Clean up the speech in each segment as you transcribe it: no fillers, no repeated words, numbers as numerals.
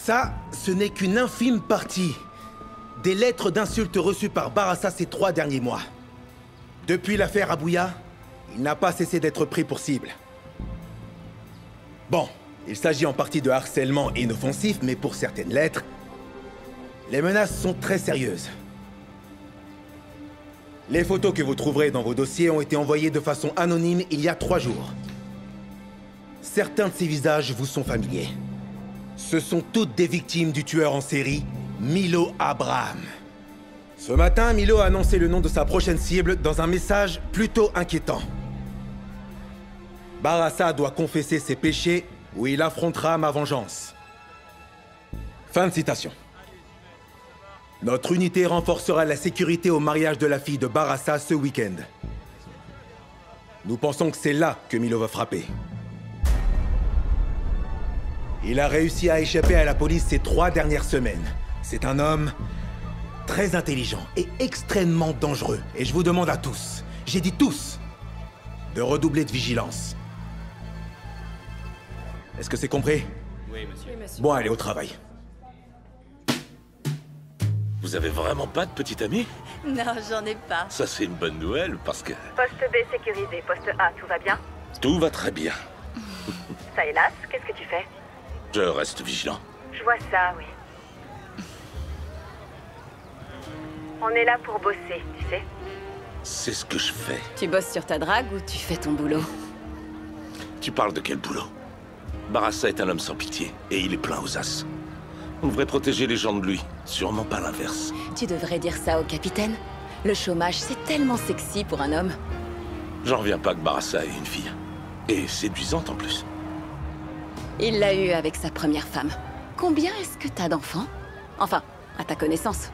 Ça, ce n'est qu'une infime partie des lettres d'insultes reçues par Barassa ces 3 derniers mois. Depuis l'affaire Abouya, il n'a pas cessé d'être pris pour cible. Bon, il s'agit en partie de harcèlement inoffensif, mais pour certaines lettres, les menaces sont très sérieuses. Les photos que vous trouverez dans vos dossiers ont été envoyées de façon anonyme il y a 3 jours. Certains de ces visages vous sont familiers. Ce sont toutes des victimes du tueur en série, Milo Abraham. Ce matin, Milo a annoncé le nom de sa prochaine cible dans un message plutôt inquiétant. Barassa doit confesser ses péchés ou il affrontera ma vengeance. Fin de citation. Notre unité renforcera la sécurité au mariage de la fille de Barassa ce week-end. Nous pensons que c'est là que Milo va frapper. Il a réussi à échapper à la police ces 3 dernières semaines. C'est un homme très intelligent et extrêmement dangereux. Et je vous demande à tous, j'ai dit tous, de redoubler de vigilance. Est-ce que c'est compris? Oui, monsieur. Oui, monsieur. Bon, allez, au travail. Vous avez vraiment pas de petite amie? Non, j'en ai pas. Ça, c'est une bonne nouvelle, parce que Poste B sécurisé, poste A, tout va bien? tout va très bien. Ça hélas, qu'est-ce que tu fais? Je reste vigilant. Je vois ça, oui. On est là pour bosser, tu sais. C'est ce que je fais. Tu bosses sur ta drague ou tu fais ton boulot? Tu parles de quel boulot? Barassa est un homme sans pitié, et il est plein aux as. On devrait protéger les gens de lui, sûrement pas l'inverse. Tu devrais dire ça au capitaine. Le chômage, c'est tellement sexy pour un homme. J'en reviens pas que Barassa ait une fille. Et séduisante en plus. Il l'a eu avec sa première femme. Combien est-ce que t'as d'enfants? Enfin, à ta connaissance.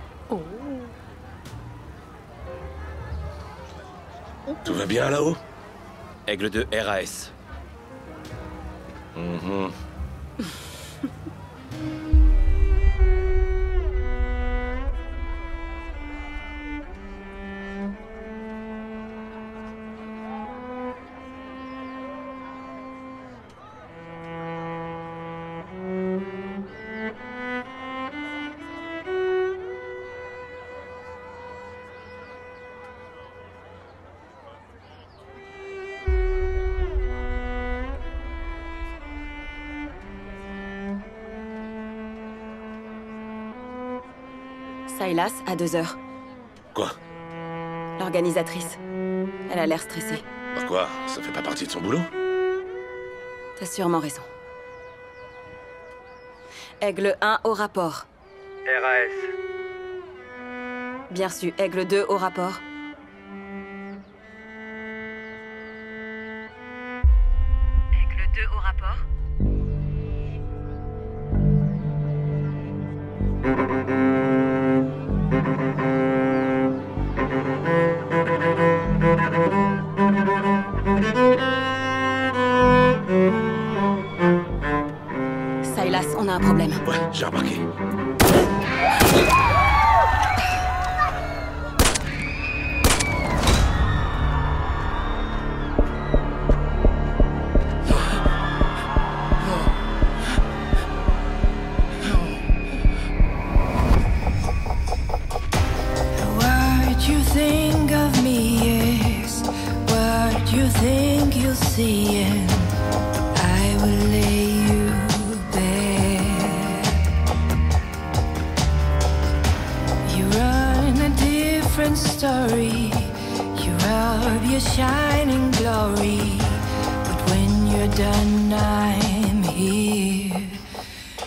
Tout va bien là-haut? Aigle de RAS. Silas, à 2 heures. Quoi? L'organisatrice. Elle a l'air stressée. Pourquoi? Ça fait pas partie de son boulot? T'as sûrement raison. Aigle 1 au rapport. RAS. Bien reçu. Aigle 2 au rapport. Aigle 2 au rapport. Silas, on a un problème. Ouais, j'ai remarqué. What you think of me is what you think you'll see, and I will lay you bare. You run a different story, you rub your shining glory, but when you're done, I'm here.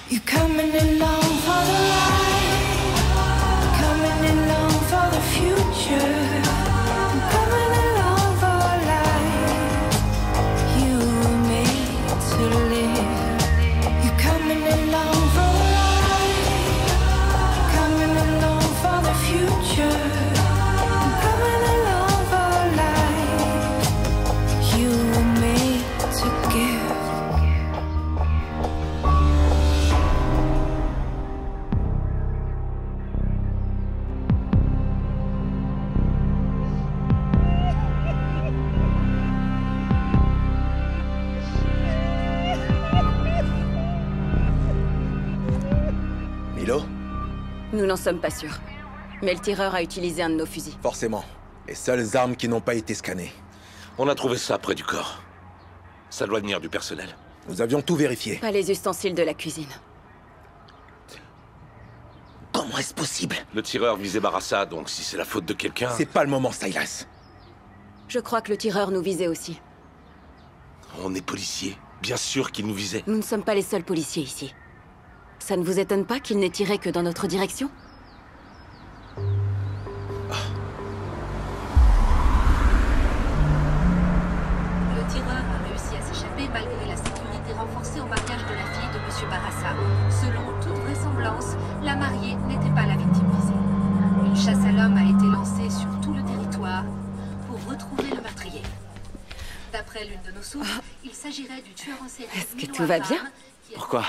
You coming along for the ride, coming along for the future, coming along for a life you were made to live. You coming along for the ride, coming along for the future, coming along for a life you were made to give. Nous n'en sommes pas sûrs. Mais le tireur a utilisé un de nos fusils. Forcément. Les seules armes qui n'ont pas été scannées. On a trouvé ça près du corps. Ça doit venir du personnel. Nous avions tout vérifié. Pas les ustensiles de la cuisine. Comment est-ce possible? Le tireur visait Barassa, donc si c'est la faute de quelqu'un... C'est pas le moment, Silas. Je crois que le tireur nous visait aussi. On est policiers. Bien sûr qu'il nous visait. Nous ne sommes pas les seuls policiers ici. Ça ne vous étonne pas qu'il n'ait tiré que dans notre direction? Le tireur a réussi à s'échapper malgré la sécurité renforcée au mariage de la fille de M. Barassa. Selon toute vraisemblance, la mariée n'était pas la victime visée. Une chasse à l'homme a été lancée sur tout le territoire pour retrouver le meurtrier. D'après l'une de nos sources, il s'agirait du tueur en série. Est-ce que tout va bien? Pourquoi?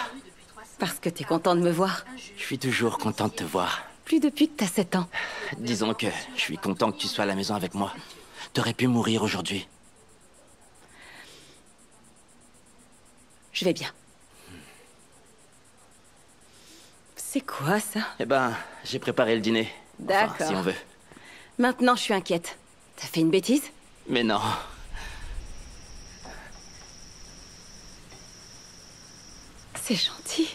Parce que t'es content de me voir. Je suis toujours content de te voir. Plus depuis que t'as 7 ans. Disons que je suis content que tu sois à la maison avec moi. T'aurais pu mourir aujourd'hui. Je vais bien. C'est quoi, ça? Eh ben, j'ai préparé le dîner. D'accord. Enfin, si on veut. Maintenant, je suis inquiète. T'as fait une bêtise? Mais non. C'est gentil.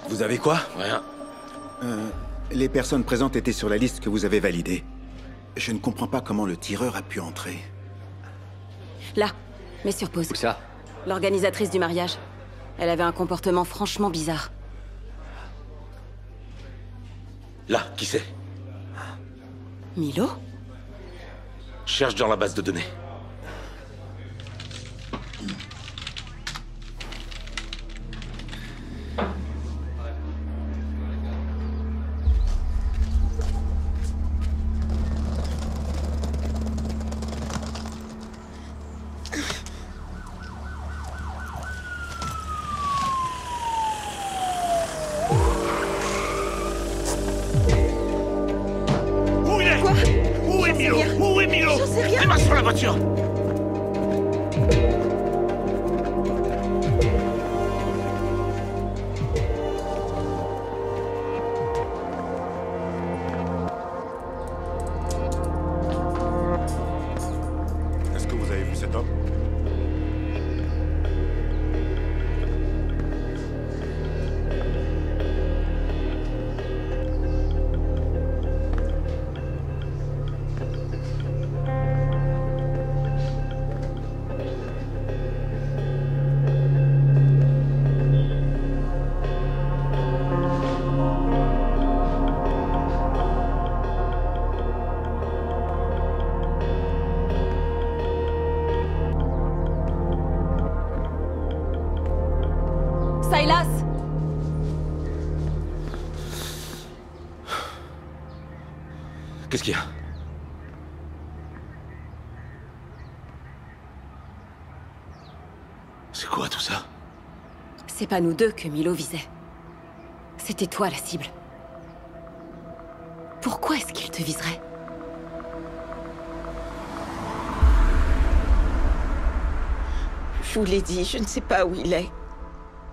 Vous avez quoi? Rien. Les personnes présentes étaient sur la liste que vous avez validée. Je ne comprends pas comment le tireur a pu entrer. Là, mets sur pause. Où ça? L'organisatrice du mariage. Elle avait un comportement franchement bizarre. Là, qui c'est? Milo? Cherche dans la base de données. Où il est? Quoi? Où est Milo? Où est Milo? J'en sais rien. Les mains sur la voiture! Est-ce que vous avez vu cet homme? Silas! Qu'est-ce qu'il y a? C'est quoi tout ça? C'est pas nous deux que Milo visait. C'était toi la cible. Pourquoi est-ce qu'il te viserait? Je vous l'ai dit, je ne sais pas où il est.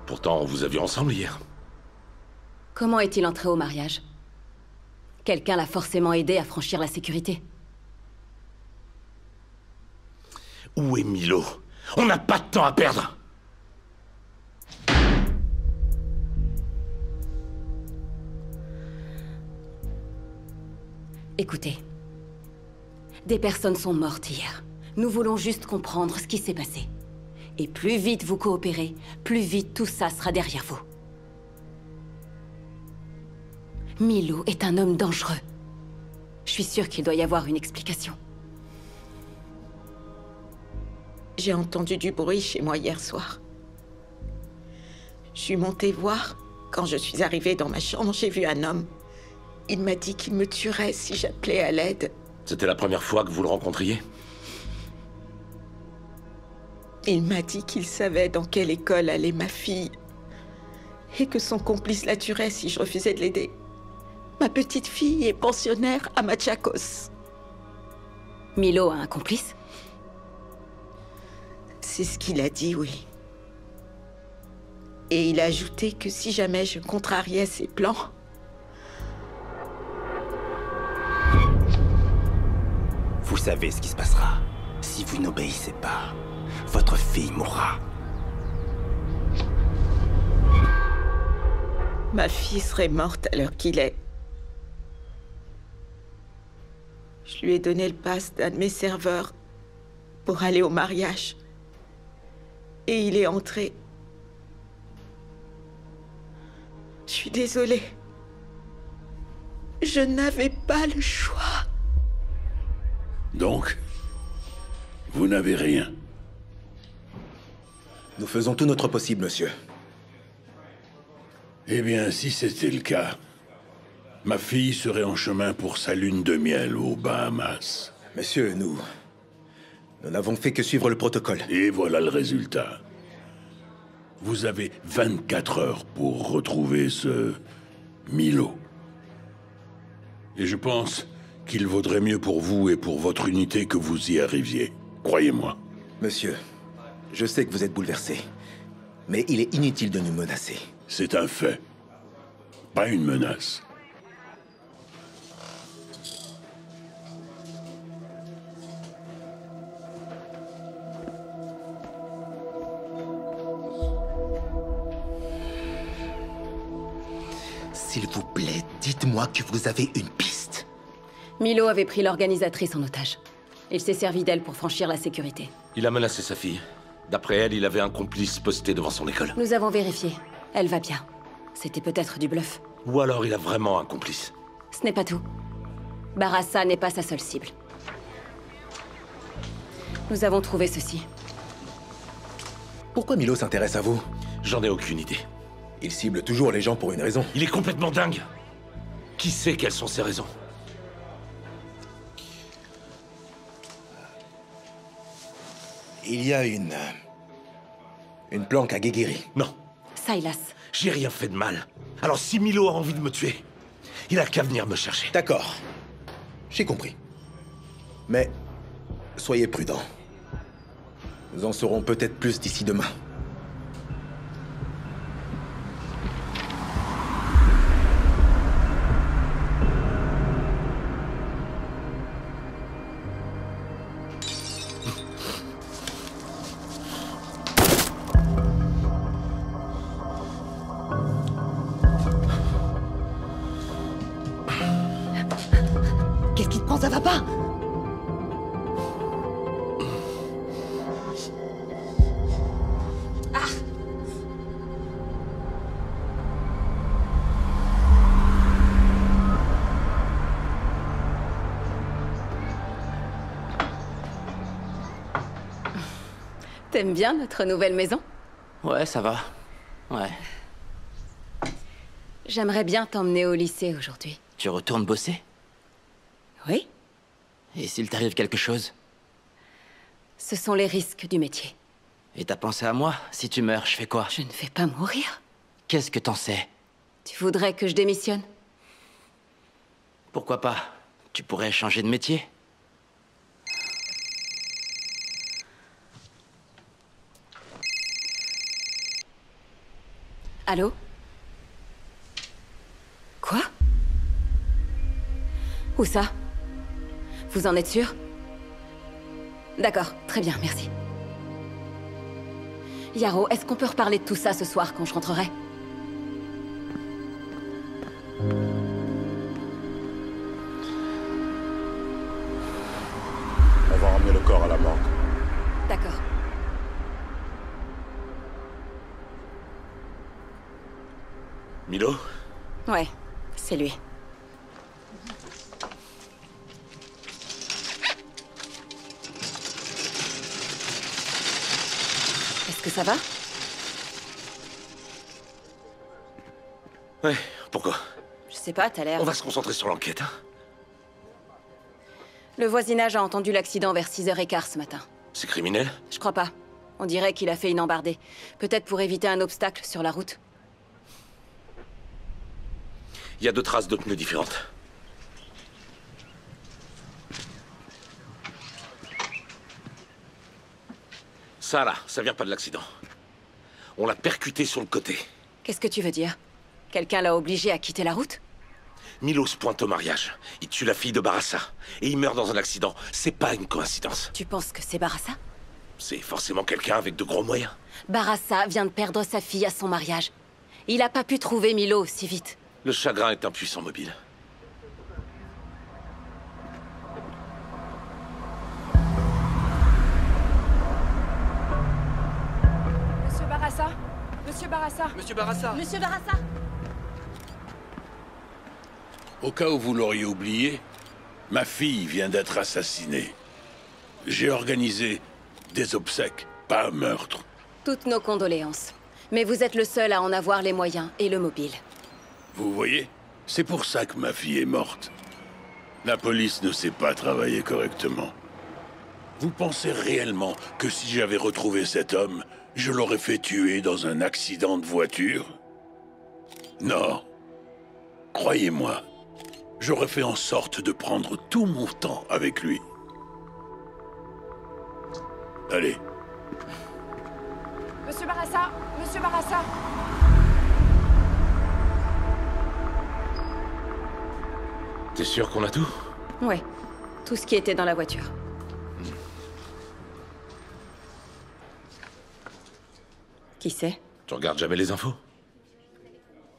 Pourtant, vous aviez ensemble hier. Comment est-il entré au mariage? Quelqu'un l'a forcément aidé à franchir la sécurité. Où est Milo? On n'a pas de temps à perdre! Écoutez. Des personnes sont mortes hier. Nous voulons juste comprendre ce qui s'est passé. Et plus vite vous coopérez, plus vite tout ça sera derrière vous. Milo est un homme dangereux. Je suis sûre qu'il doit y avoir une explication. J'ai entendu du bruit chez moi hier soir. Je suis montée voir. Quand je suis arrivée dans ma chambre, j'ai vu un homme. Il m'a dit qu'il me tuerait si j'appelais à l'aide. C'était la première fois que vous le rencontriez? Il m'a dit qu'il savait dans quelle école allait ma fille. Et que son complice la tuerait si je refusais de l'aider. Ma petite fille est pensionnaire à Machakos. Milo a un complice? C'est ce qu'il a dit, oui. Et il a ajouté que si jamais je contrariais ses plans... Vous savez ce qui se passera. Si vous n'obéissez pas, votre fille mourra. Ma fille serait morte à l'heure qu'il est. Je lui ai donné le pass d'un de mes serveurs pour aller au mariage. Et il est entré. Je suis désolée. Je n'avais pas le choix. Donc, vous n'avez rien. Nous faisons tout notre possible, monsieur. Eh bien, si c'était le cas, ma fille serait en chemin pour sa lune de miel aux Bahamas. Monsieur, nous n'avons fait que suivre le protocole. Et voilà le résultat. Vous avez 24 heures pour retrouver ce Milo. Et je pense qu'il vaudrait mieux pour vous et pour votre unité que vous y arriviez. Croyez-moi. Monsieur, je sais que vous êtes bouleversé, mais il est inutile de nous menacer. C'est un fait. Pas une menace. S'il vous plaît, dites-moi que vous avez une piste. Milo avait pris l'organisatrice en otage. Il s'est servi d'elle pour franchir la sécurité. Il a menacé sa fille. D'après elle, il avait un complice posté devant son école. Nous avons vérifié. Elle va bien. C'était peut-être du bluff. Ou alors il a vraiment un complice. Ce n'est pas tout. Barassa n'est pas sa seule cible. Nous avons trouvé ceci. Pourquoi Milo s'intéresse à vous? J'en ai aucune idée. Il cible toujours les gens pour une raison. Il est complètement dingue. Qui sait quelles sont ses raisons? Il y a une planque à Guéguiri. Non. Silas. J'ai rien fait de mal. Alors si Milo a envie de me tuer, il a qu'à venir me chercher. D'accord. J'ai compris. Mais soyez prudents. Nous en saurons peut-être plus d'ici demain. Qu'est-ce qui te prend, ça va pas? Ah! T'aimes bien notre nouvelle maison? Ouais, ça va. Ouais. J'aimerais bien t'emmener au lycée aujourd'hui. Tu retournes bosser? Oui? Et s'il t'arrive quelque chose? Ce sont les risques du métier. Et t'as pensé à moi? Si tu meurs, je fais quoi? Je ne vais pas mourir. Qu'est-ce que t'en sais? Tu voudrais que je démissionne? Pourquoi pas? Tu pourrais changer de métier. Allô? Quoi? Où ça? Vous en êtes sûr? D'accord, très bien, merci. Yaro, est-ce qu'on peut reparler de tout ça ce soir quand je rentrerai? On va ramener le corps à la morgue. D'accord. Milo? Ouais, c'est lui. Est-ce que ça va? Ouais, pourquoi? Je sais pas, t'as l'air... On va se concentrer sur l'enquête, hein? Le voisinage a entendu l'accident vers 6h15 ce matin. C'est criminel? Je crois pas. On dirait qu'il a fait une embardée. Peut-être pour éviter un obstacle sur la route. Il y a 2 traces de pneus différentes. Ça là, ça vient pas de l'accident. On l'a percuté sur le côté. Qu'est-ce que tu veux dire? Quelqu'un l'a obligé à quitter la route? Milo se pointe au mariage. Il tue la fille de Barassa. Et il meurt dans un accident. C'est pas une coïncidence. Tu penses que c'est Barassa? C'est forcément quelqu'un avec de gros moyens. Barassa vient de perdre sa fille à son mariage. Il a pas pu trouver Milo si vite. Le chagrin est un puissant mobile. Monsieur Barassa? Monsieur Barassa? Monsieur Barassa! Monsieur Barassa? Au cas où vous l'auriez oublié, ma fille vient d'être assassinée. J'ai organisé des obsèques, pas un meurtre. Toutes nos condoléances. Mais vous êtes le seul à en avoir les moyens et le mobile. Vous voyez? C'est pour ça que ma fille est morte. La police ne sait pas travailler correctement. Vous pensez réellement que si j'avais retrouvé cet homme, je l'aurais fait tuer dans un accident de voiture? Non. Croyez-moi, j'aurais fait en sorte de prendre tout mon temps avec lui. Allez. Monsieur Barassa? Monsieur Barassa? T'es sûr qu'on a tout? Ouais. Tout ce qui était dans la voiture. Qui c'est? Tu regardes jamais les infos?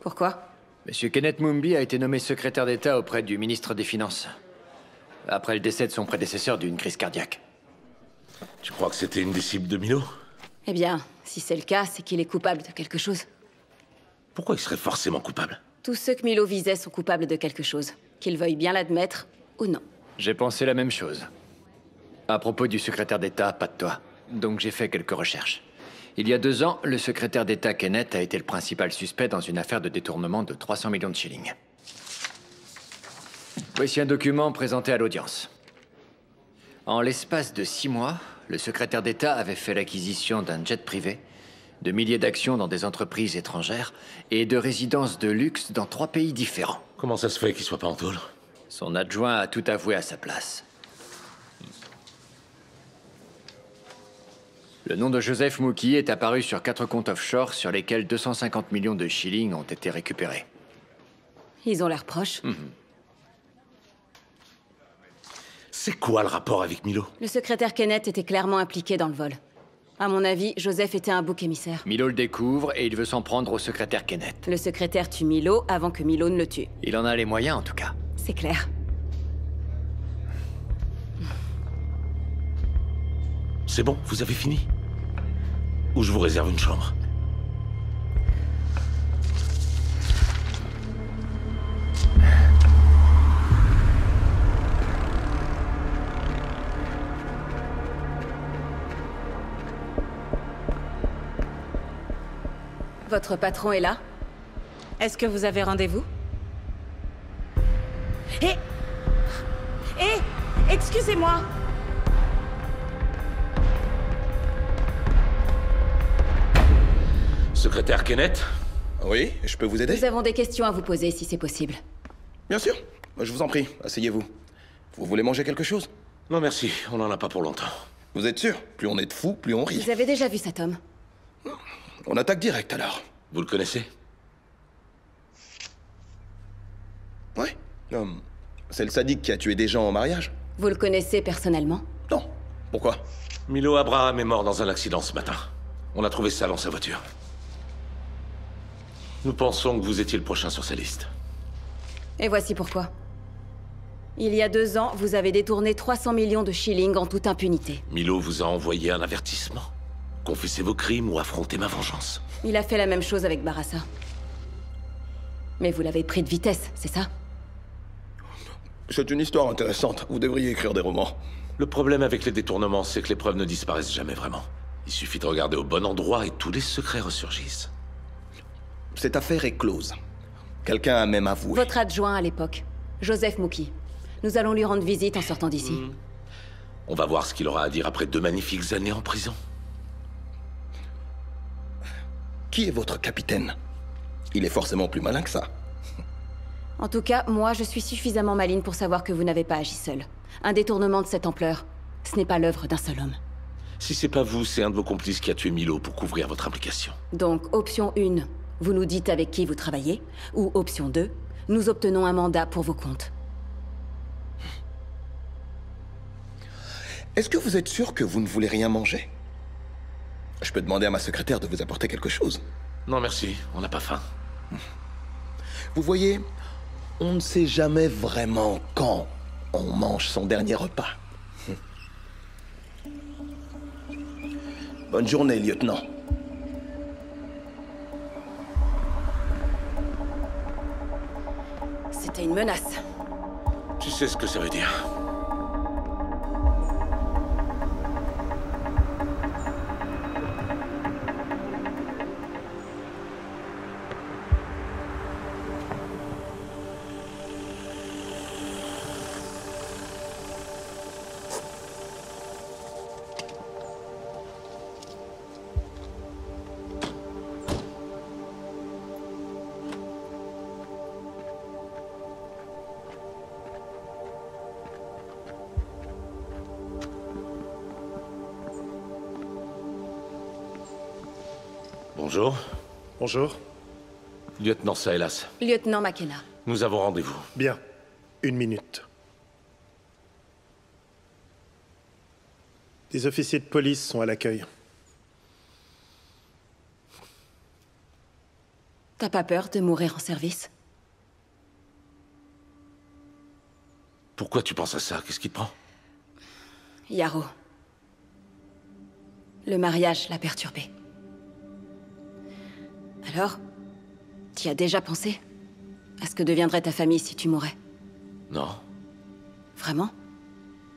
Pourquoi? Monsieur Kenneth Mumbi a été nommé secrétaire d'État auprès du ministre des Finances. Après le décès de son prédécesseur d'une crise cardiaque. Tu crois que c'était une des cibles de Milo? Eh bien, si c'est le cas, c'est qu'il est coupable de quelque chose. Pourquoi il serait forcément coupable? Tous ceux que Milo visait sont coupables de quelque chose. Qu'ils veuillent bien l'admettre ou non. J'ai pensé la même chose. À propos du secrétaire d'État, pas de toi. Donc j'ai fait quelques recherches. Il y a 2 ans, le secrétaire d'État Kenneth a été le principal suspect dans une affaire de détournement de 300 millions de shillings. Voici un document présenté à l'audience. En l'espace de 6 mois, le secrétaire d'État avait fait l'acquisition d'un jet privé, de milliers d'actions dans des entreprises étrangères et de résidences de luxe dans 3 pays différents. Comment ça se fait qu'il soit pas en tôle? Son adjoint a tout avoué à sa place. Le nom de Joseph Mouki est apparu sur 4 comptes offshore sur lesquels 250 millions de shillings ont été récupérés. Ils ont l'air proches. C'est quoi le rapport avec Milo? Le secrétaire Kenneth était clairement impliqué dans le vol. À mon avis, Joseph était un bouc émissaire. Milo le découvre et il veut s'en prendre au secrétaire Kenneth. Le secrétaire tue Milo avant que Milo ne le tue. Il en a les moyens, en tout cas. C'est clair. C'est bon, vous avez fini? Ou je vous réserve une chambre? Votre patron est là? Est-ce que vous avez rendez-vous? Excusez-moi! Secrétaire Kenneth? Oui, je peux vous aider? Nous avons des questions à vous poser, si c'est possible. Bien sûr. Je vous en prie, asseyez-vous. Vous voulez manger quelque chose? Non merci, on n'en a pas pour longtemps. Vous êtes sûr? Plus on est de fous, plus on rit. Vous avez déjà vu cet homme? On attaque direct alors. Vous le connaissez? Ouais. C'est le sadique qui a tué des gens au mariage? Vous le connaissez personnellement? Non. Pourquoi? Milo Abraham est mort dans un accident ce matin. On a trouvé ça dans sa voiture. Nous pensons que vous étiez le prochain sur sa liste. Et voici pourquoi. Il y a 2 ans, vous avez détourné 300 millions de shillings en toute impunité. Milo vous a envoyé un avertissement. Confessez vos crimes ou affrontez ma vengeance. Il a fait la même chose avec Barassa. Mais vous l'avez pris de vitesse, c'est ça? C'est une histoire intéressante. Vous devriez écrire des romans. Le problème avec les détournements, c'est que les preuves ne disparaissent jamais vraiment. Il suffit de regarder au bon endroit et tous les secrets ressurgissent. Cette affaire est close. Quelqu'un a même avoué. Votre adjoint à l'époque, Joseph Mouki. Nous allons lui rendre visite en sortant d'ici. On va voir ce qu'il aura à dire après 2 magnifiques années en prison. Qui est votre capitaine? Il est forcément plus malin que ça. En tout cas, moi, je suis suffisamment maligne pour savoir que vous n'avez pas agi seul. Un détournement de cette ampleur, ce n'est pas l'œuvre d'un seul homme. Si c'est pas vous, c'est un de vos complices qui a tué Milo pour couvrir votre implication. Donc, option 1, vous nous dites avec qui vous travaillez, ou option 2, nous obtenons un mandat pour vos comptes. Est-ce que vous êtes sûr que vous ne voulez rien manger? Je peux demander à ma secrétaire de vous apporter quelque chose. Non merci, on n'a pas faim. Vous voyez, on ne sait jamais vraiment quand on mange son dernier repas. Bonne journée, lieutenant. C'était une menace. Tu sais ce que ça veut dire. Bonjour. Bonjour. Lieutenant Saelas. Lieutenant McKenna. Nous avons rendez-vous. Bien. 1 minute. Des officiers de police sont à l'accueil. T'as pas peur de mourir en service? Pourquoi tu penses à ça? Qu'est-ce qui te prend? Yarrow. Le mariage l'a perturbé. Alors, t'y as déjà pensé? À ce que deviendrait ta famille si tu mourais? Non. Vraiment?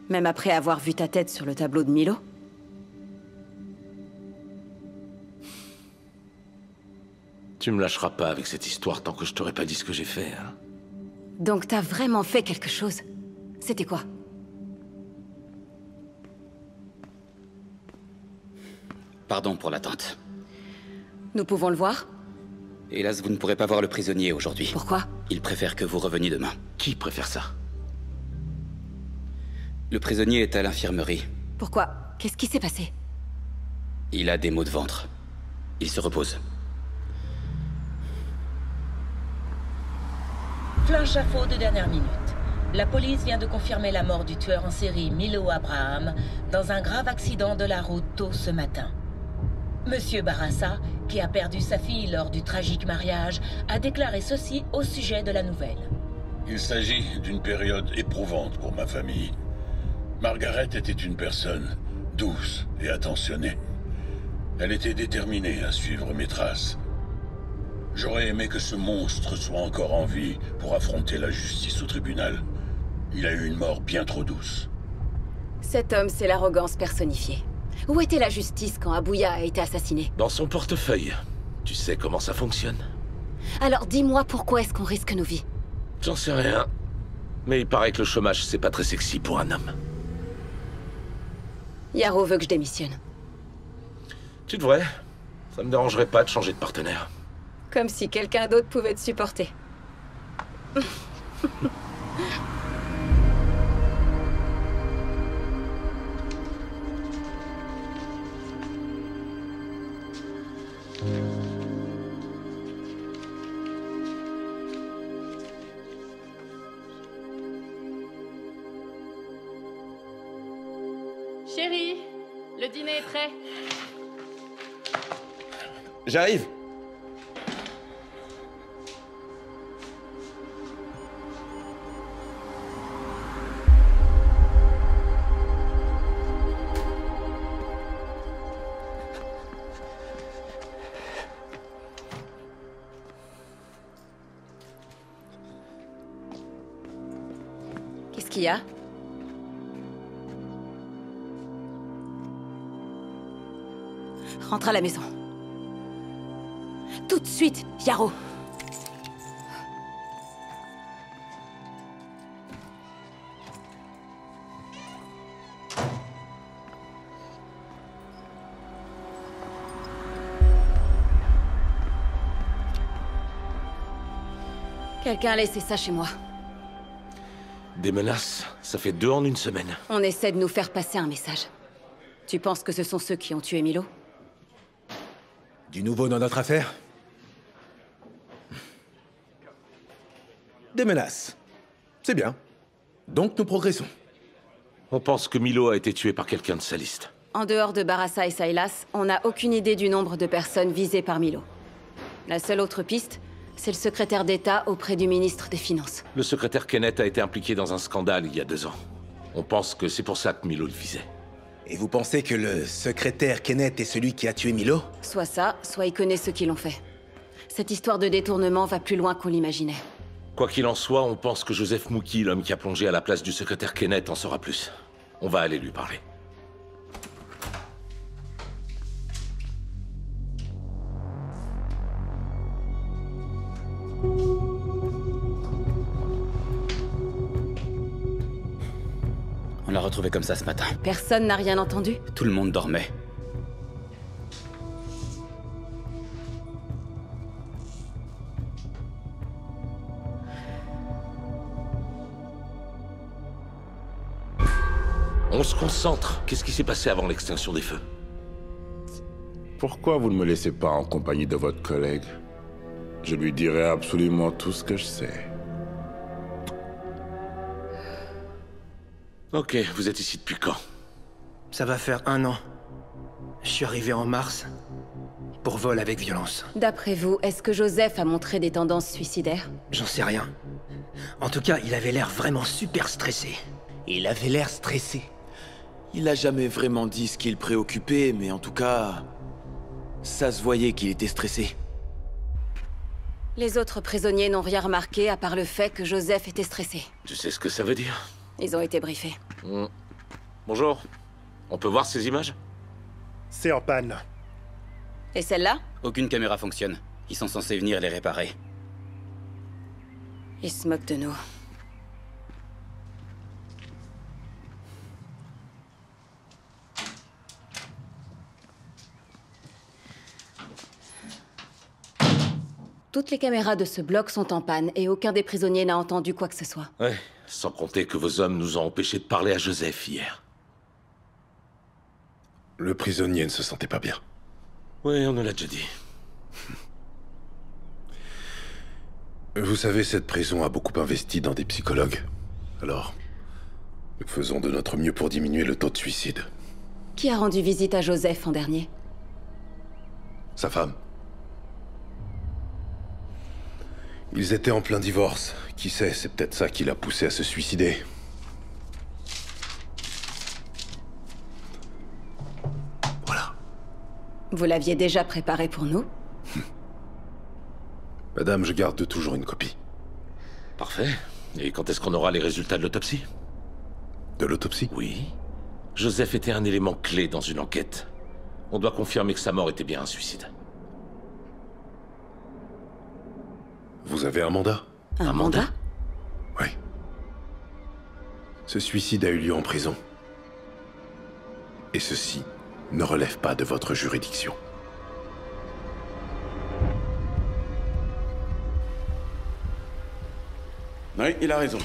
Même après avoir vu ta tête sur le tableau de Milo? Tu me lâcheras pas avec cette histoire tant que je t'aurai pas dit ce que j'ai fait, hein? Donc t'as vraiment fait quelque chose? C'était quoi? Pardon pour l'attente. Nous pouvons le voir? Hélas, vous ne pourrez pas voir le prisonnier aujourd'hui. Pourquoi? Il préfère que vous reveniez demain. Qui préfère ça? Le prisonnier est à l'infirmerie. Pourquoi? Qu'est-ce qui s'est passé? Il a des maux de ventre. Il se repose. Flash info de dernière minute. La police vient de confirmer la mort du tueur en série Milo Abraham dans un grave accident de la route tôt ce matin. Monsieur Barassa, qui a perdu sa fille lors du tragique mariage, a déclaré ceci au sujet de la nouvelle. Il s'agit d'une période éprouvante pour ma famille. Margaret était une personne douce et attentionnée. Elle était déterminée à suivre mes traces. J'aurais aimé que ce monstre soit encore en vie pour affronter la justice au tribunal. Il a eu une mort bien trop douce. Cet homme, c'est l'arrogance personnifiée. Où était la justice quand Abouya a été assassiné? Dans son portefeuille. Tu sais comment ça fonctionne. Alors dis-moi pourquoi est-ce qu'on risque nos vies? J'en sais rien. Mais il paraît que le chômage, c'est pas très sexy pour un homme. Yarrow veut que je démissionne. Tu devrais. Ça me dérangerait pas de changer de partenaire. Comme si quelqu'un d'autre pouvait te supporter. Chérie, le dîner est prêt. J'arrive. Qu'est-ce qu'il y a? Rentre à la maison. Tout de suite, Yarrow. Quelqu'un a laissé ça chez moi. Des menaces, ça fait 2 en une semaine. On essaie de nous faire passer un message. Tu penses que ce sont ceux qui ont tué Milo? Du nouveau dans notre affaire? Des menaces. C'est bien. Donc nous progressons. On pense que Milo a été tué par quelqu'un de sa liste. En dehors de Barassa et Silas, on n'a aucune idée du nombre de personnes visées par Milo. La seule autre piste, c'est le secrétaire d'État auprès du ministre des Finances. Le secrétaire Kenneth a été impliqué dans un scandale il y a 2 ans. On pense que c'est pour ça que Milo le visait. Et vous pensez que le secrétaire Kenneth est celui qui a tué Milo? Soit ça, soit il connaît ceux qui l'ont fait. Cette histoire de détournement va plus loin qu'on l'imaginait. Quoi qu'il en soit, on pense que Joseph Mookie, l'homme qui a plongé à la place du secrétaire Kenneth, en saura plus. On va aller lui parler. On l'a retrouvé comme ça ce matin. Personne n'a rien entendu? Tout le monde dormait. On se concentre. Qu'est-ce qui s'est passé avant l'extinction des feux? Pourquoi vous ne me laissez pas en compagnie de votre collègue? Je lui dirai absolument tout ce que je sais. Ok, vous êtes ici depuis quand? Ça va faire 1 an. Je suis arrivé en mars. Pour vol avec violence. D'après vous, est-ce que Joseph a montré des tendances suicidaires? J'en sais rien. En tout cas, il avait l'air vraiment super stressé. Il avait l'air stressé. Il a jamais vraiment dit ce qui le préoccupait, mais en tout cas... ça se voyait qu'il était stressé. Les autres prisonniers n'ont rien remarqué à part le fait que Joseph était stressé. Tu sais ce que ça veut dire? Ils ont été briefés. Bonjour. On peut voir ces images? C'est en panne. Et celle-là? Aucune caméra fonctionne. Ils sont censés venir les réparer. Ils se moquent de nous. Toutes les caméras de ce bloc sont en panne et aucun des prisonniers n'a entendu quoi que ce soit. Ouais, sans compter que vos hommes nous ont empêchés de parler à Joseph hier. Le prisonnier ne se sentait pas bien. Oui, on nous l'a déjà dit. Vous savez, cette prison a beaucoup investi dans des psychologues. Alors, nous faisons de notre mieux pour diminuer le taux de suicide. Qui a rendu visite à Joseph en dernier? Sa femme. Ils étaient en plein divorce. Qui sait, c'est peut-être ça qui l'a poussé à se suicider. Voilà. Vous l'aviez déjà préparé pour nous? Madame, je garde toujours une copie. Parfait. Et quand est-ce qu'on aura les résultats de l'autopsie? De l'autopsie? Oui. Joseph était un élément clé dans une enquête. On doit confirmer que sa mort était bien un suicide. Vous avez un mandat? Un mandat? Oui. Ce suicide a eu lieu en prison. Et ceci ne relève pas de votre juridiction. Oui, il a raison.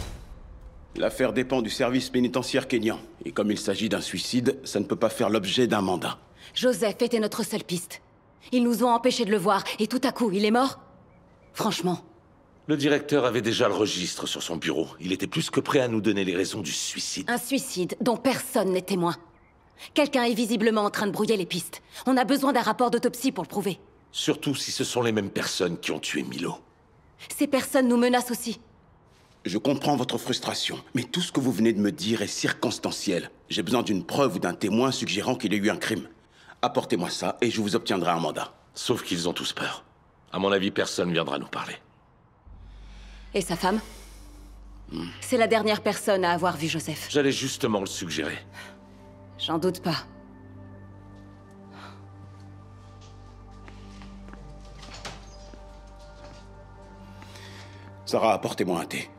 L'affaire dépend du service pénitentiaire kényan. Et comme il s'agit d'un suicide, ça ne peut pas faire l'objet d'un mandat. Joseph était notre seule piste. Ils nous ont empêchés de le voir, et tout à coup, il est mort? Franchement. Le directeur avait déjà le registre sur son bureau. Il était plus que prêt à nous donner les raisons du suicide. Un suicide dont personne n'est témoin. Quelqu'un est visiblement en train de brouiller les pistes. On a besoin d'un rapport d'autopsie pour le prouver. Surtout si ce sont les mêmes personnes qui ont tué Milo. Ces personnes nous menacent aussi. Je comprends votre frustration, mais tout ce que vous venez de me dire est circonstanciel. J'ai besoin d'une preuve ou d'un témoin suggérant qu'il y a eu un crime. Apportez-moi ça et je vous obtiendrai un mandat. Sauf qu'ils ont tous peur. À mon avis, personne viendra nous parler. Et sa femme? C'est la dernière personne à avoir vu Joseph. J'allais justement le suggérer. J'en doute pas. Sarah, apportez-moi un thé.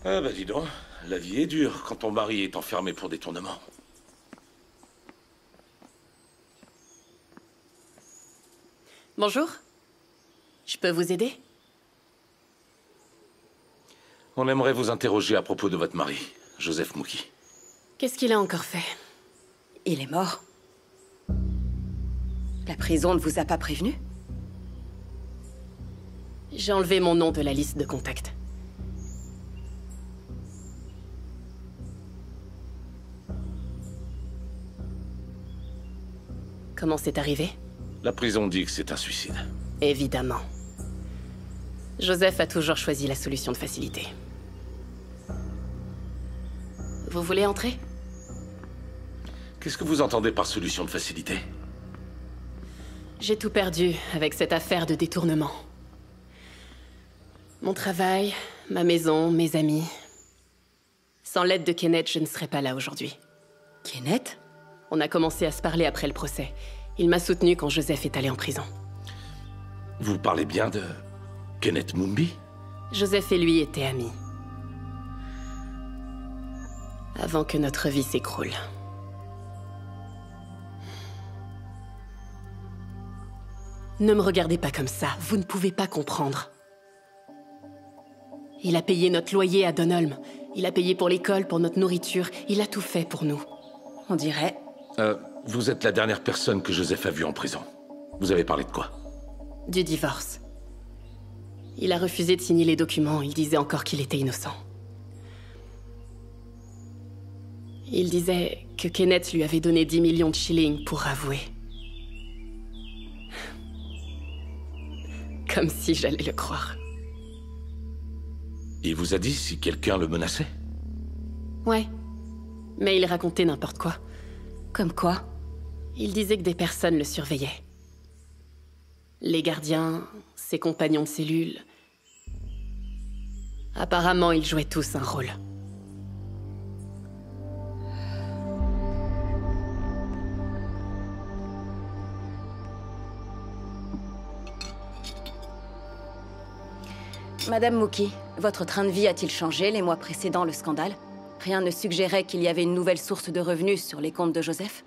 Ah bah dis donc, la vie est dure quand ton mari est enfermé pour détournement. Bonjour. Je peux vous aider? On aimerait vous interroger à propos de votre mari, Joseph Mouki. Qu'est-ce qu'il a encore fait? Il est mort. La prison ne vous a pas prévenu? J'ai enlevé mon nom de la liste de contacts. Comment c'est arrivé? La prison dit que c'est un suicide. Évidemment. Joseph a toujours choisi la solution de facilité. Vous voulez entrer? Qu'est-ce que vous entendez par solution de facilité? J'ai tout perdu avec cette affaire de détournement. Mon travail, ma maison, mes amis. Sans l'aide de Kenneth, je ne serais pas là aujourd'hui. Kenneth? On a commencé à se parler après le procès. Il m'a soutenu quand Joseph est allé en prison. Vous parlez bien de Kenneth Mumbi? Joseph et lui étaient amis. Avant que notre vie s'écroule. Ne me regardez pas comme ça, vous ne pouvez pas comprendre. Il a payé notre loyer à Dunholm. Il a payé pour l'école, pour notre nourriture. Il a tout fait pour nous. On dirait... Vous êtes la dernière personne que Joseph a vue en prison. Vous avez parlé de quoi? Du divorce. Il a refusé de signer les documents. Il disait encore qu'il était innocent. Il disait que Kenneth lui avait donné 10 millions de shillings pour avouer. Comme si j'allais le croire. Il vous a dit si quelqu'un le menaçait? Ouais. Mais il racontait n'importe quoi. Comme quoi? Il disait que des personnes le surveillaient. Les gardiens, ses compagnons de cellule. Apparemment, ils jouaient tous un rôle. Madame Mouki, votre train de vie a-t-il changé les mois précédant le scandale? Rien ne suggérait qu'il y avait une nouvelle source de revenus sur les comptes de Joseph?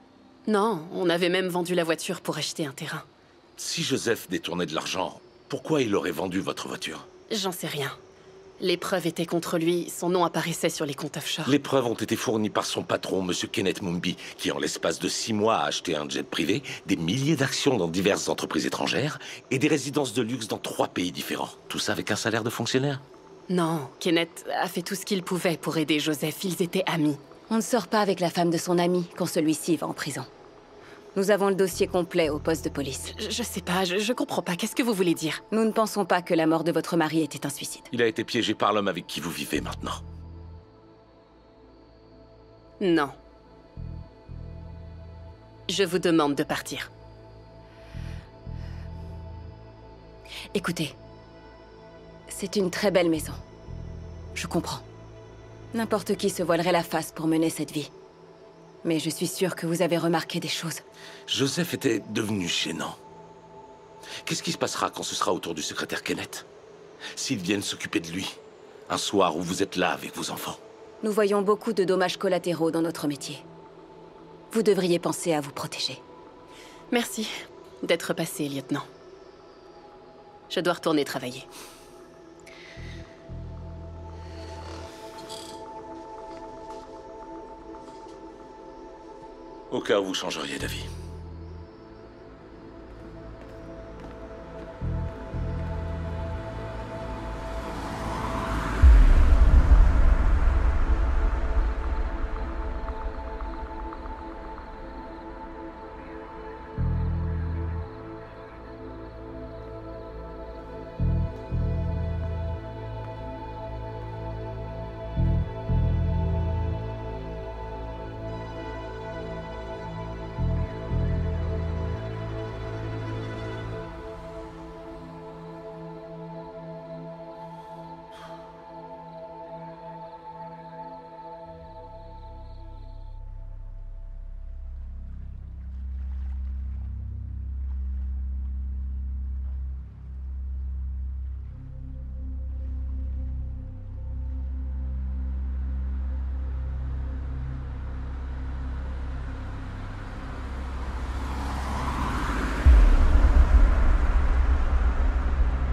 Non, on avait même vendu la voiture pour acheter un terrain. Si Joseph détournait de l'argent, pourquoi il aurait vendu votre voiture? J'en sais rien. Les preuves étaient contre lui, son nom apparaissait sur les comptes offshore. Les preuves ont été fournies par son patron, Monsieur Kenneth Mumbi, qui en l'espace de 6 mois a acheté un jet privé, des milliers d'actions dans diverses entreprises étrangères et des résidences de luxe dans 3 pays différents. Tout ça avec un salaire de fonctionnaire? Non, Kenneth a fait tout ce qu'il pouvait pour aider Joseph. Ils étaient amis. On ne sort pas avec la femme de son ami quand celui-ci va en prison. Nous avons le dossier complet au poste de police. Je sais pas, je comprends pas. Qu'est-ce que vous voulez dire? Nous ne pensons pas que la mort de votre mari était un suicide. Il a été piégé par l'homme avec qui vous vivez maintenant. Non. Je vous demande de partir. Écoutez, c'est une très belle maison. Je comprends. N'importe qui se voilerait la face pour mener cette vie. Mais je suis sûre que vous avez remarqué des choses. Joseph était devenu gênant. Qu'est-ce qui se passera quand ce sera au tour du secrétaire Kenneth? S'ils viennent s'occuper de lui, un soir où vous êtes là avec vos enfants. Nous voyons beaucoup de dommages collatéraux dans notre métier. Vous devriez penser à vous protéger. Merci d'être passé, lieutenant. Je dois retourner travailler. Au cas où vous changeriez d'avis.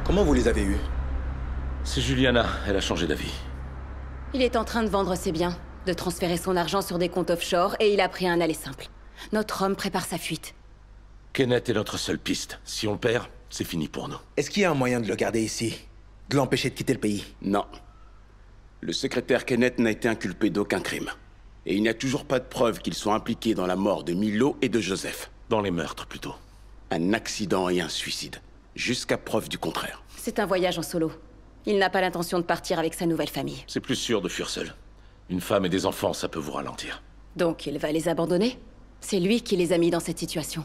Comment vous les avez eus? C'est Juliana, elle a changé d'avis. Il est en train de vendre ses biens, de transférer son argent sur des comptes offshore, et il a pris un aller simple. Notre homme prépare sa fuite. Kenneth est notre seule piste. Si on le perd, c'est fini pour nous. Est-ce qu'il y a un moyen de le garder ici? De l'empêcher de quitter le pays? Non. Le secrétaire Kenneth n'a été inculpé d'aucun crime. Et il n'y a toujours pas de preuve qu'il soit impliqué dans la mort de Milo et de Joseph. Dans les meurtres, plutôt. Un accident et un suicide. Jusqu'à preuve du contraire. C'est un voyage en solo. Il n'a pas l'intention de partir avec sa nouvelle famille. C'est plus sûr de fuir seul. Une femme et des enfants, ça peut vous ralentir. Donc il va les abandonner? C'est lui qui les a mis dans cette situation.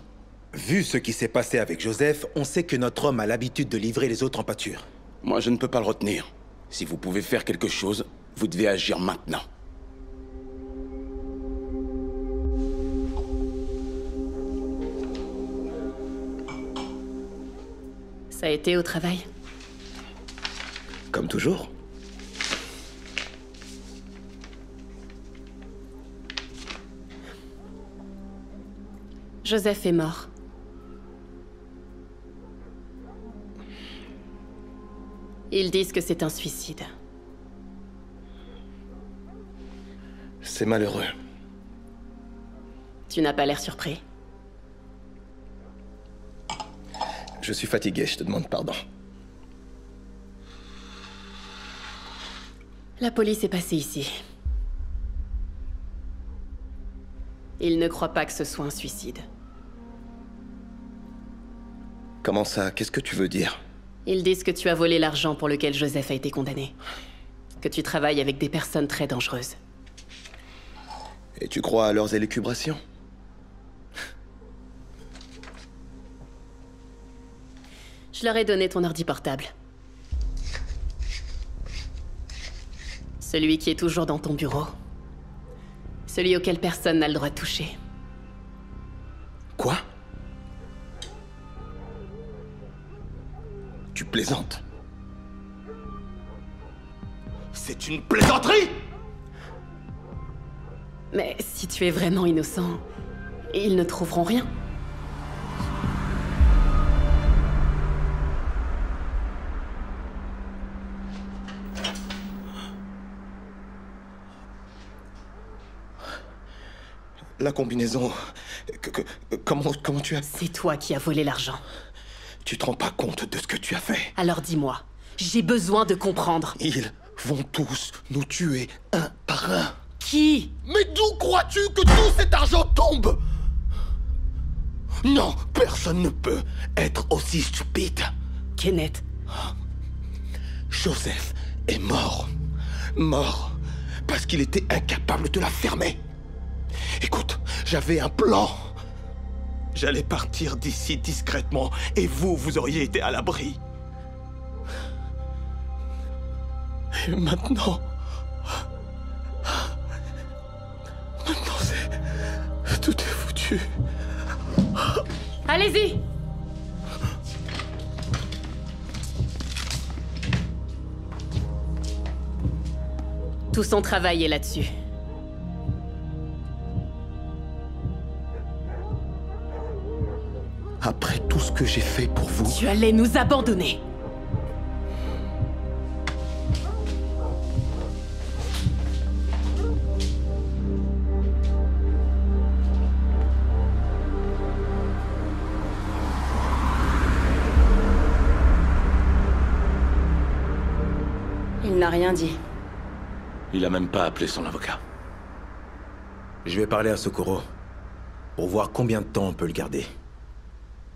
Vu ce qui s'est passé avec Joseph, on sait que notre homme a l'habitude de livrer les autres en pâture. Moi, je ne peux pas le retenir. Si vous pouvez faire quelque chose, vous devez agir maintenant. Ça a été au travail? Comme toujours. Joseph est mort. Ils disent que c'est un suicide. C'est malheureux. Tu n'as pas l'air surpris. Je suis fatigué, je te demande pardon. La police est passée ici. Ils ne croient pas que ce soit un suicide. Comment ça? Qu'est-ce que tu veux dire? Ils disent que tu as volé l'argent pour lequel Joseph a été condamné. Que tu travailles avec des personnes très dangereuses. Et tu crois à leurs élucubrations? Je leur ai donné ton ordi portable. Celui qui est toujours dans ton bureau. Celui auquel personne n'a le droit de toucher. Quoi? Tu plaisantes? C'est une plaisanterie! Mais si tu es vraiment innocent, ils ne trouveront rien. La combinaison... Comment tu as... C'est toi qui as volé l'argent. Tu te rends pas compte de ce que tu as fait? Alors dis-moi, j'ai besoin de comprendre. Ils vont tous nous tuer un par un. Qui? Mais d'où crois-tu que tout cet argent tombe? Non, personne ne peut être aussi stupide. Kenneth. Joseph est mort. Mort parce qu'il était incapable de la fermer. Écoute, j'avais un plan. J'allais partir d'ici discrètement et vous auriez été à l'abri. Et maintenant... Maintenant c'est... Tout est foutu. Allez-y! Tout son travail est là-dessus. Après tout ce que j'ai fait pour vous... Tu allais nous abandonner. Il n'a rien dit. Il a même pas appelé son avocat. Je vais parler à Socorro pour voir combien de temps on peut le garder.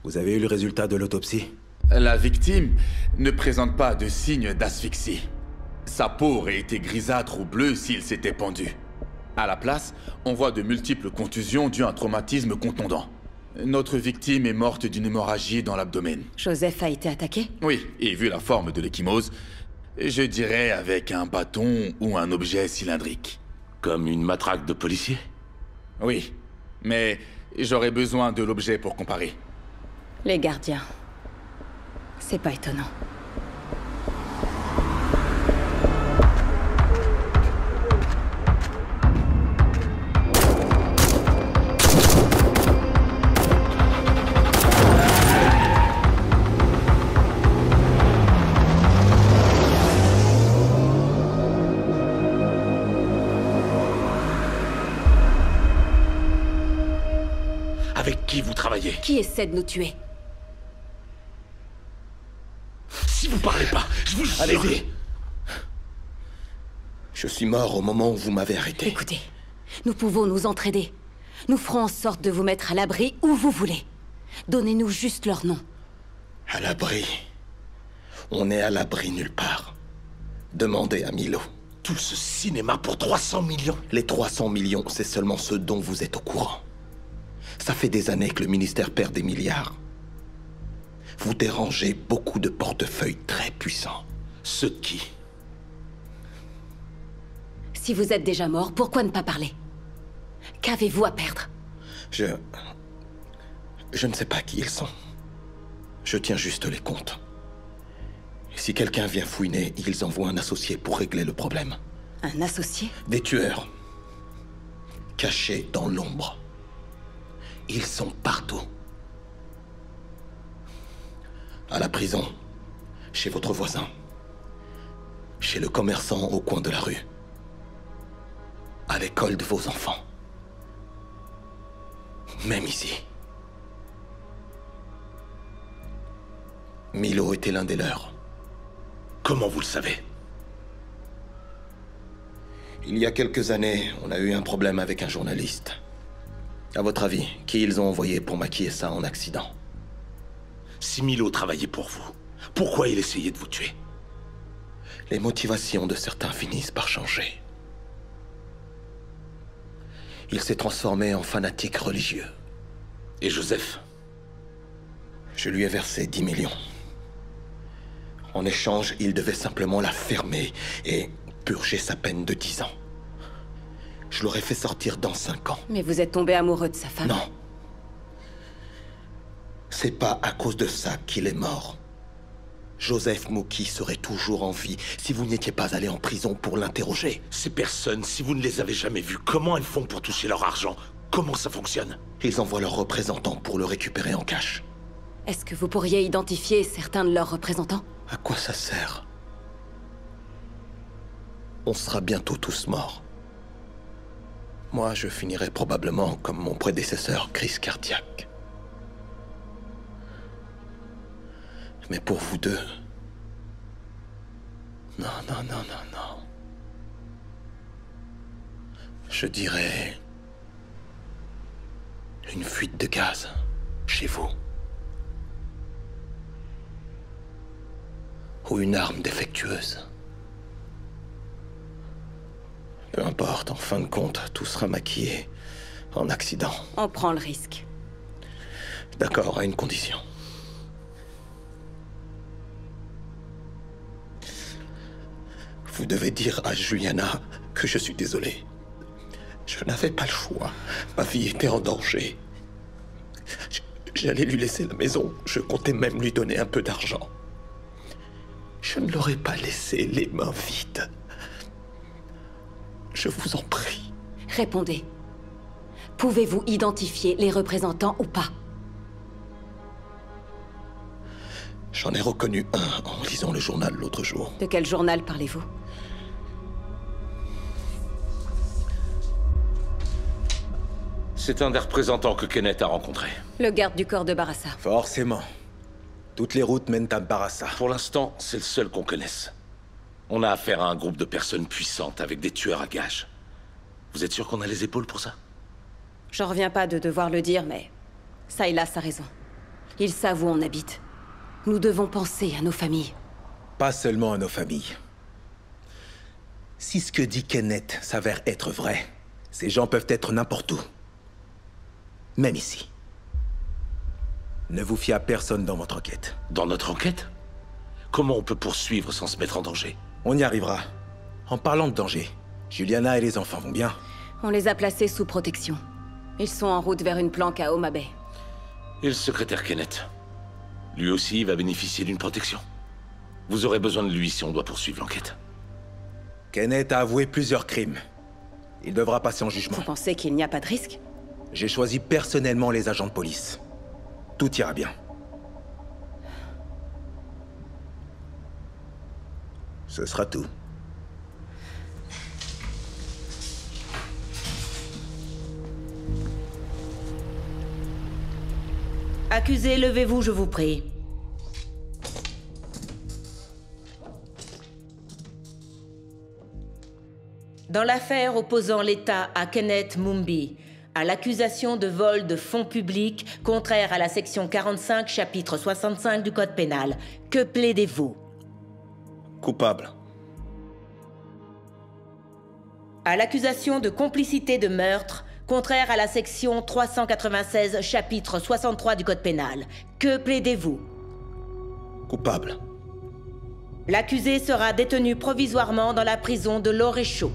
Vous avez eu le résultat de l'autopsie? La victime ne présente pas de signes d'asphyxie. Sa peau aurait été grisâtre ou bleue s'il s'était pendu. À la place, on voit de multiples contusions dues à un traumatisme contondant. Notre victime est morte d'une hémorragie dans l'abdomen. Joseph a été attaqué? Oui, et vu la forme de l'ecchymose, je dirais avec un bâton ou un objet cylindrique. Comme une matraque de policier? Oui, mais j'aurais besoin de l'objet pour comparer. Les gardiens. C'est pas étonnant. Qui essaie de nous tuer? Si vous parlez pas, je vous jure... Allez-y. Je suis mort au moment où vous m'avez arrêté. Écoutez, nous pouvons nous entraider. Nous ferons en sorte de vous mettre à l'abri où vous voulez. Donnez-nous juste leur nom. À l'abri? On est à l'abri nulle part. Demandez à Milo. Tout ce cinéma pour 300 millions? Les 300 millions, c'est seulement ce dont vous êtes au courant. Ça fait des années que le ministère perd des milliards. Vous dérangez beaucoup de portefeuilles très puissants. Ceux de qui? Si vous êtes déjà mort, pourquoi ne pas parler? Qu'avez-vous à perdre? Je ne sais pas qui ils sont. Je tiens juste les comptes. Si quelqu'un vient fouiner, ils envoient un associé pour régler le problème. Un associé? Des tueurs. Cachés dans l'ombre. Ils sont partout. À la prison, chez votre voisin, chez le commerçant au coin de la rue, à l'école de vos enfants, même ici. Milo était l'un des leurs. Comment vous le savez? Il y a quelques années, on a eu un problème avec un journaliste. À votre avis, qui ils ont envoyé pour maquiller ça en accident? Si Milo travaillait pour vous, pourquoi il essayait de vous tuer? Les motivations de certains finissent par changer. Il s'est transformé en fanatique religieux. Et Joseph? Je lui ai versé 10 millions. En échange, il devait simplement la fermer et purger sa peine de 10 ans. Je l'aurais fait sortir dans 5 ans. Mais vous êtes tombé amoureux de sa femme? Non. C'est pas à cause de ça qu'il est mort. Joseph Mouki serait toujours en vie si vous n'étiez pas allé en prison pour l'interroger. Ces personnes, si vous ne les avez jamais vues, comment elles font pour toucher leur argent? Comment ça fonctionne? Ils envoient leurs représentants pour le récupérer en cash. Est-ce que vous pourriez identifier certains de leurs représentants? À quoi ça sert? On sera bientôt tous morts. Moi, je finirai probablement comme mon prédécesseur, crise cardiaque. Mais pour vous deux... Non, non, non, non, non. Je dirais... une fuite de gaz, chez vous. Ou une arme défectueuse. Peu importe, en fin de compte, tout sera maquillé en accident. On prend le risque. D'accord, à une condition. Vous devez dire à Juliana que je suis désolé. Je n'avais pas le choix. Ma vie était en danger. J'allais lui laisser la maison. Je comptais même lui donner un peu d'argent. Je ne l'aurais pas laissé les mains vides. Je vous en prie. Répondez. Pouvez-vous identifier les représentants ou pas? J'en ai reconnu un en lisant le journal l'autre jour. De quel journal parlez-vous? C'est un des représentants que Kenneth a rencontré. Le garde du corps de Barassa. Forcément. Toutes les routes mènent à Barassa. Pour l'instant, c'est le seul qu'on connaisse. On a affaire à un groupe de personnes puissantes avec des tueurs à gages. Vous êtes sûr qu'on a les épaules pour ça? J'en reviens pas de devoir le dire, mais... Silas a raison. Ils savent où on habite. Nous devons penser à nos familles. Pas seulement à nos familles. Si ce que dit Kenneth s'avère être vrai, ces gens peuvent être n'importe où. Même ici. Ne vous fiez à personne dans votre enquête. Dans notre enquête? Comment on peut poursuivre sans se mettre en danger? On y arrivera. En parlant de danger, Juliana et les enfants vont bien? On les a placés sous protection. Ils sont en route vers une planque à Homa Bay. Et le secrétaire Kenneth? Lui aussi va bénéficier d'une protection. Vous aurez besoin de lui si on doit poursuivre l'enquête. Kenneth a avoué plusieurs crimes. Il devra passer en jugement. Vous pensez qu'il n'y a pas de risque? J'ai choisi personnellement les agents de police. Tout ira bien. Ce sera tout. Accusé, levez-vous, je vous prie. Dans l'affaire opposant l'État à Kenneth Mumbi, à l'accusation de vol de fonds publics contraire à la section 45, chapitre 65 du Code pénal, que plaidez-vous? Coupable. À l'accusation de complicité de meurtre, contraire à la section 396, chapitre 63 du Code pénal, que plaidez-vous? Coupable. L'accusé sera détenu provisoirement dans la prison de Loréchaud.